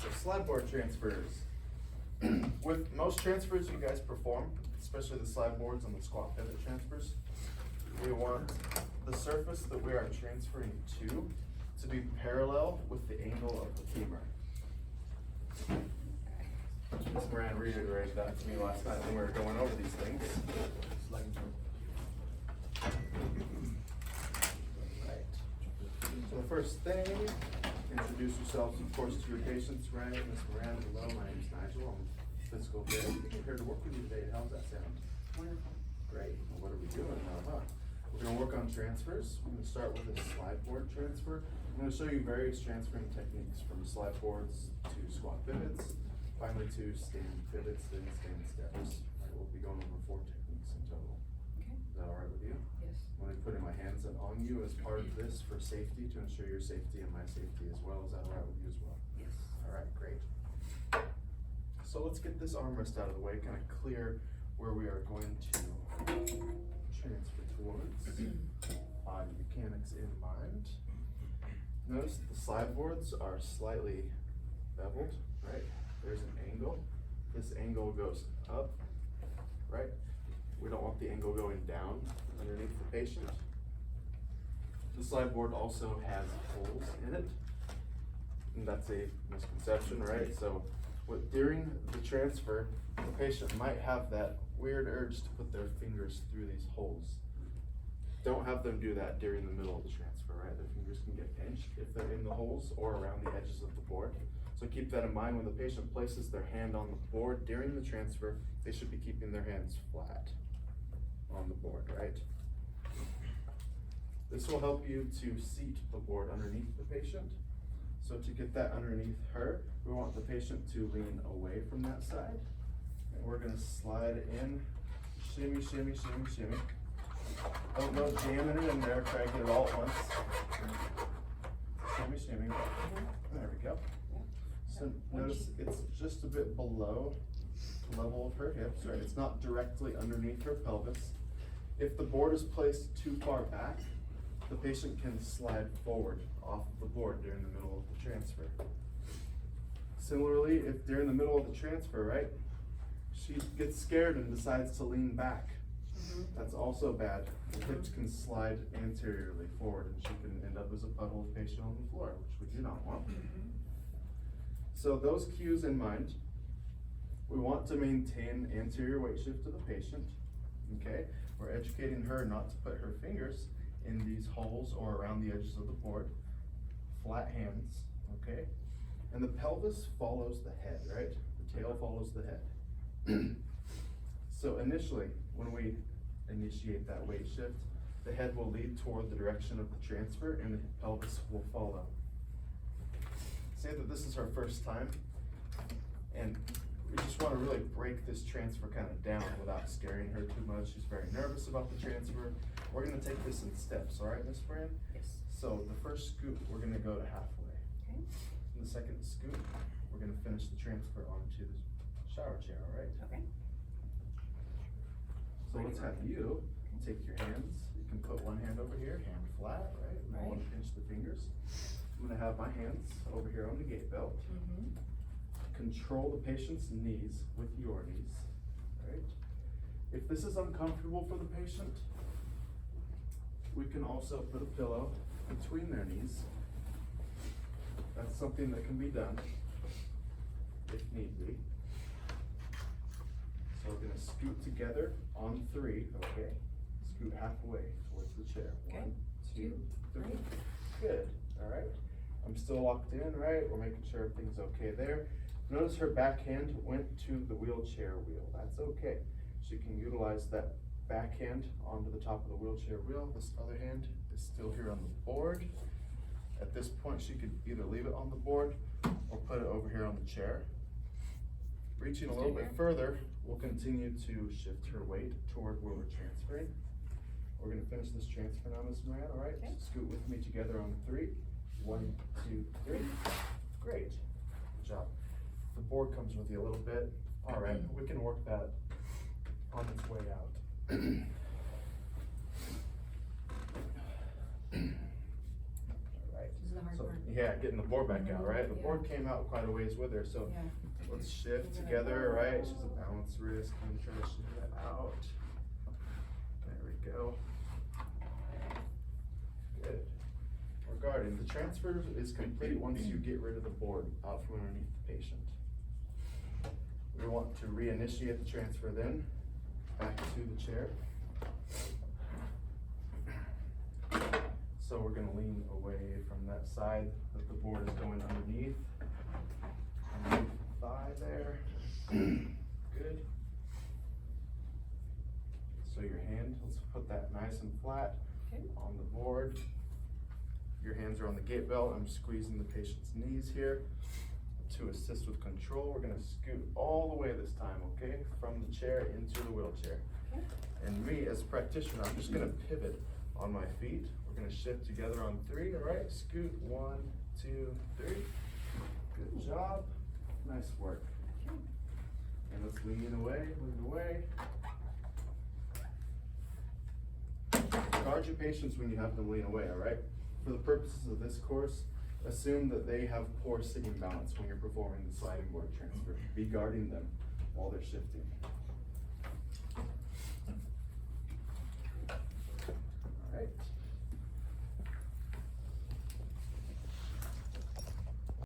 so slide board transfers. With most transfers you guys perform, especially the slide boards and the squat pivot transfers, we want the surface that we are transferring to be parallel with the angle of the femur. Ms. Moran reiterated that to me last night when we were going over these things. Right. So the first thing, introduce yourselves, of course, to your patients, right? Ms. Moran, hello, my name is Nigel. I'm physical therapy. I'm here to work with you today. How's that sound? Wonderful. Great. Well, what are we doing now, huh? We're gonna work on transfers. We're gonna start with a slide board transfer. I'm gonna show you various transferring techniques from slide boards to squat pivots, finally to stand pivots, then stand steps. Right, we'll be going over 4 techniques in total. Okay. Is that all right with you? Yes. I'm gonna be putting my hands on you as part of this for safety, to ensure your safety and my safety as well. Is that all right with you as well? Yes. All right, great. So let's get this armrest out of the way, kind of clear where we are going to transfer towards. Body mechanics in mind. Notice the slide boards are slightly beveled, right? There's an angle. This angle goes up, right? We don't want the angle going down underneath the patient. The slide board also has holes in it. And that's a misconception, right? So during the transfer, the patient might have that weird urge to put their fingers through these holes. Don't have them do that during the middle of the transfer, right? Their fingers can get pinched if they're in the holes or around the edges of the board. So keep that in mind when the patient places their hand on the board during the transfer. They should be keeping their hands flat on the board, right? This will help you to seat the board underneath the patient. So to get that underneath her, we want the patient to lean away from that side. And we're gonna slide in, shimmy, shimmy, shimmy, shimmy. Don't jamming it in there, try to get it all at once. Shimmy, shimmy. There we go. So notice it's just a bit below the level of her hips, right? It's not directly underneath her pelvis. If the board is placed too far back, the patient can slide forward off of the board during the middle of the transfer. Similarly, if during the middle of the transfer, right, she gets scared and decides to lean back, that's also bad. The hips can slide anteriorly forward and she can end up as a puddle of patient on the floor, which we do not want. So those cues in mind, we want to maintain anterior weight shift to the patient, okay? We're educating her not to put her fingers in these holes or around the edges of the board. Flat hands, okay? And the pelvis follows the head, right? The tail follows the head. So initially, when we initiate that weight shift, the head will lead toward the direction of the transfer and the pelvis will follow. Say that this is her first time and we just want to really break this transfer kind of down without scaring her too much. She's very nervous about the transfer. We're going to take this in steps, all right, Miss Fran? Yes. So the first scoop, we're going to go to halfway. Okay. The second scoop, we're going to finish the transfer onto the shower chair, all right? Okay. So let's have you take your hands. You can put one hand over here, hand flat, right? I don't want to pinch the fingers. I'm going to have my hands over here on the gait belt. Control the patient's knees with your knees, right? If this is uncomfortable for the patient, we can also put a pillow between their knees. That's something that can be done if need be. So we're gonna scoot together on 3, okay? Scoot halfway towards the chair. Okay. 1, 2, 3. 3. Good, all right. I'm still locked in, right? We're making sure everything's okay there. Notice her backhand went to the wheelchair wheel. That's okay. She can utilize that backhand onto the top of the wheelchair wheel. This other hand is still here on the board. At this point, she could either leave it on the board or put it over here on the chair. Reaching a little bit further, we'll continue to shift her weight toward where we're transferring. We're gonna finish this transfer now, Ms. Moran, all right? Okay. Scoot with me together on 3. 1, 2, 3. Great, good job. The board comes with you a little bit. All right, we can work that on its way out. All right. This is the hard So part. Yeah, getting the board back out, right? The Yeah. board came out quite a ways with her, so Yeah. let's shift together, right? She's a balanced wrist, kind of try to shift that out. There we go. Good. Regarding, the transfer is complete once you get rid of the board out from underneath the patient. We want to reinitiate the transfer then, back to the chair. So we're gonna lean away from that side that the board is going underneath. Underneath the thigh there. Good. So your hand, let's put that nice and flat Okay. on the board. Your hands are on the gait belt. I'm squeezing the patient's knees here. To assist with control, we're gonna scoot all the way this time, okay? From the chair into the wheelchair. Okay. And me, as a practitioner, I'm just gonna pivot on my feet. We're gonna shift together on 3, all right? Scoot, 1, 2, 3. Good job, nice work. Okay. And let's lean away, lean away. Guard your patients when you have them lean away, all right? For the purposes of this course, assume that they have poor sitting balance when you're performing the sliding board transfer. Be guarding them while they're shifting.